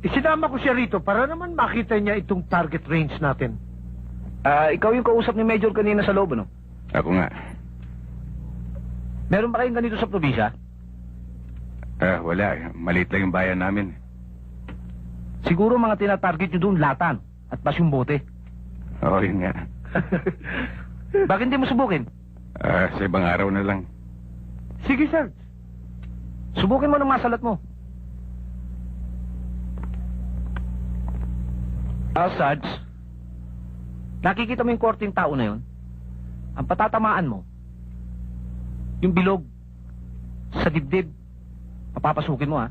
Isinama ko siya rito para naman makita niya itong target range natin. Ikaw yung kausap ni Major kanina sa loob, ano? Ako nga. Meron ba kayong ganito sa probinsya? Wala. Maliit lang yung bayan namin. Siguro mga tinatarget nyo doon, latan at pas yung bote. Oo, yun nga. Bakit hindi mo subukin? Sa ibang araw na lang. Sige, Sarge. Subukin mo ng masalat mo. Sarge, nakikita mo yung korting tao na yun? Ang patatamaan mo, yung bilog sa dibdib, papapasukin mo, ha?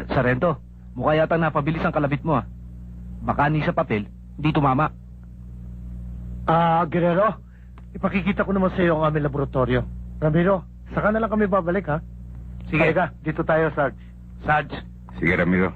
Sarento, mukha yata napabilis ang kalabit mo, ha? Baka ni sa papel, hindi tumama. Guerrero, ipakikita ko naman sa iyo ang aming laboratorio. Ramiro, saka na lang kami babalik, ha? Sige. Halika, dito tayo, Sarge. Sarge, Sige, Ramiro.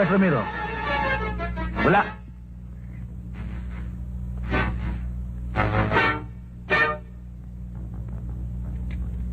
bakit Ramiro? Wala.